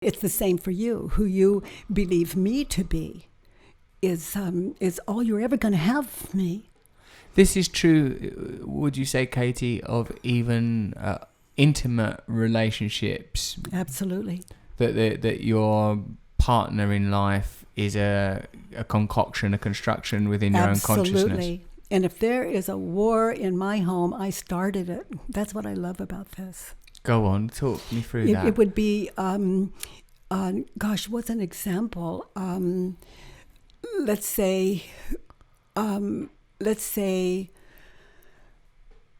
It's the same for you. Who you believe me to be is all you're ever going to have of me. This is true, would you say, Katie, of even intimate relationships? Absolutely. That your partner in life is a concoction, a construction within your own consciousness. Absolutely. And if there is a war in my home, I started it. That's what I love about this. Go on, talk me through that. It would be, what's an example? Let's say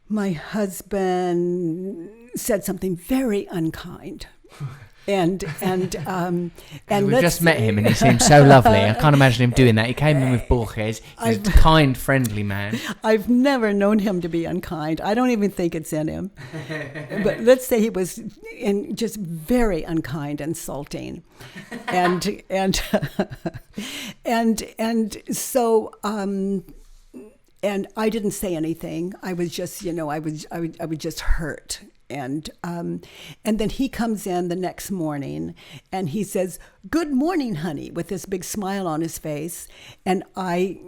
my husband said something very unkind. And we just met him and he seemed so lovely. I can't imagine him doing that. He came in with Borges. He's a kind, friendly man. I've never known him to be unkind. I don't even think it's in him. But let's say he was just very unkind, insulting, and so and I didn't say anything. I was just, I was just hurt. And then he comes in the next morning and he says, "Good morning, honey," with this big smile on his face. And I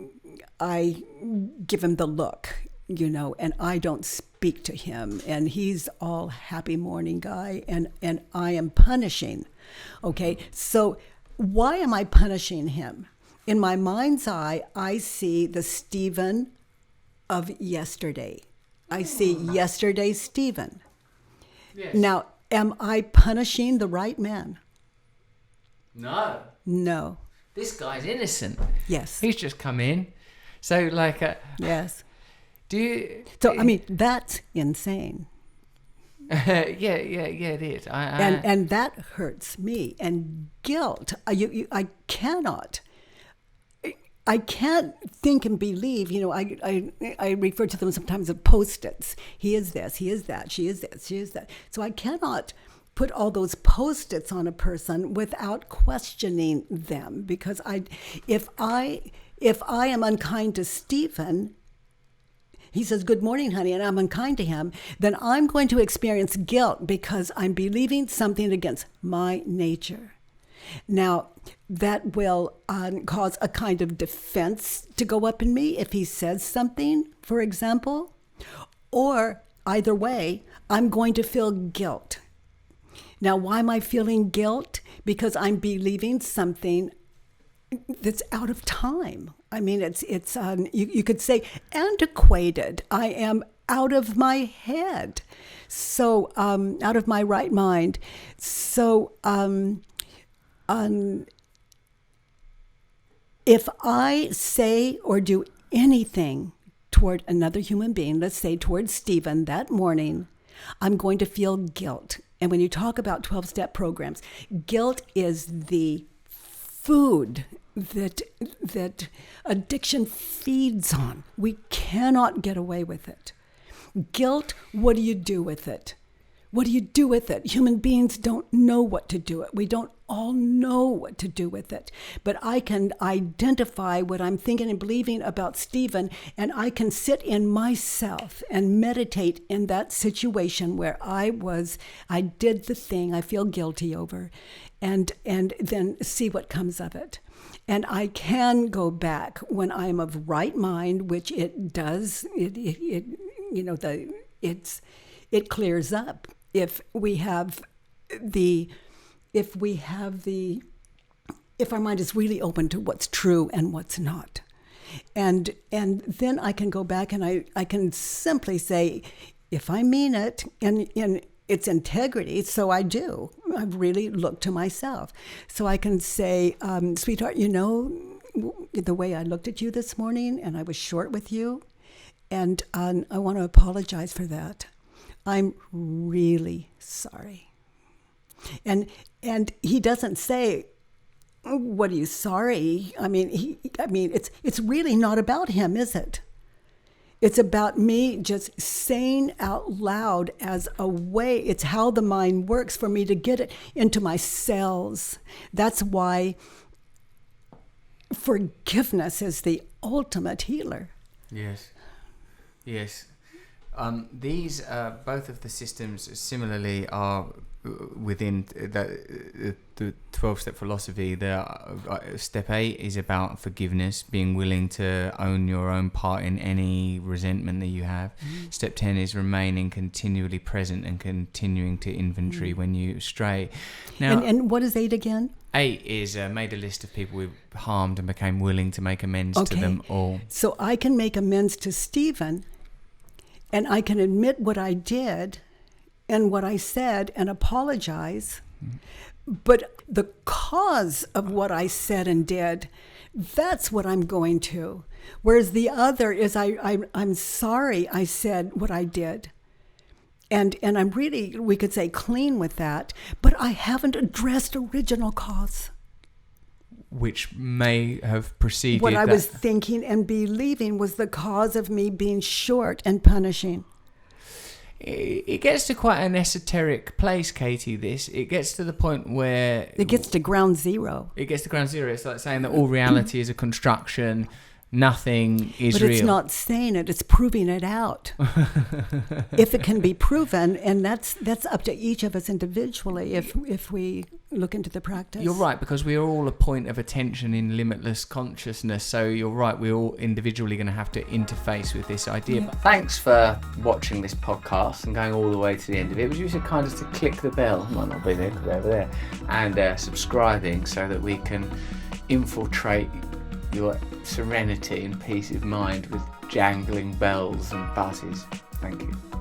give him the look, and I don't speak to him. And he's all happy morning guy. And I am punishing. Okay. So why am I punishing him? In my mind's eye, I see the Stephen of yesterday. I see yesterday's Stephen. Yes. Now, am I punishing the right man? No. This guy's innocent. Yes. He's just come in. So, yes. Do you... So, I mean, that's insane. Yeah, it is. And that hurts me. And guilt, I can't think and believe, I refer to them sometimes as Post-its. He is this, he is that, she is this, she is that. So I cannot put all those Post-its on a person without questioning them, because if I am unkind to Stephen, he says, "Good morning, honey," and I'm unkind to him, then I'm going to experience guilt because I'm believing something against my nature. Now, that will cause a kind of defense to go up in me if he says something, for example, or either way, I'm going to feel guilt. Now, why am I feeling guilt? Because I'm believing something that's out of time. I mean, it's you could say antiquated. I am out of my head, so out of my right mind. So. If I say or do anything toward another human being, let's say toward Stephen that morning, I'm going to feel guilt. And when you talk about 12-step programs, guilt is the food that addiction feeds on. We cannot get away with it. Guilt, what do you do with it? What do you do with it? Human beings don't know what to do with it. We don't all know what to do with it. But I can identify what I'm thinking and believing about Stephen, and I can sit in myself and meditate in that situation where I did the thing I feel guilty over, and then see what comes of it. And I can go back when I'm of right mind, which it does. It clears up. If our mind is really open to what's true and what's not. And then I can go back and I can simply say, if I mean it, and it's integrity, so I do. I really look to myself. So I can say, sweetheart, the way I looked at you this morning and I was short with you, and I want to apologize for that. I'm really sorry. And he doesn't say, "What are you sorry?" I mean, it's really not about him, is it? It's about me just saying out loud as a way. It's how the mind works for me to get it into my cells. That's why forgiveness is the ultimate healer. Yes. These both of the systems similarly are within the 12-step philosophy, step 8 is about forgiveness, being willing to own your own part in any resentment that you have. Step 10 is remaining continually present and continuing to inventory when you stray. Now, and what is 8 again? 8 is made a list of people we've harmed and became willing to make amends to them all. So I can make amends to Stephen, and I can admit what I did and what I said and apologize. But the cause of what I said and did, that's what I'm going to. Whereas the other is I'm sorry I said what I did. And I'm really, we could say, clean with that. But I haven't addressed original cause. Which may have preceded what I was thinking and believing was the cause of me being short and punishing. It gets to quite an esoteric place, Katie, this. It gets to the point where... It gets to ground zero. It gets to ground zero. It's like saying that all reality is a construction. Nothing is real. But it's not saying it. It's proving it out. If it can be proven, and that's up to each of us individually if we look into the practice. You're right, because we are all a point of attention in limitless consciousness. So you're right, we're all individually going to have to interface with this idea. Yeah. But thanks for watching this podcast and going all the way to the end of it. Would you just kind of to click the bell? Might not be there, could be over there. And subscribing so that we can infiltrate your serenity and peace of mind with jangling bells and buzzes. Thank you.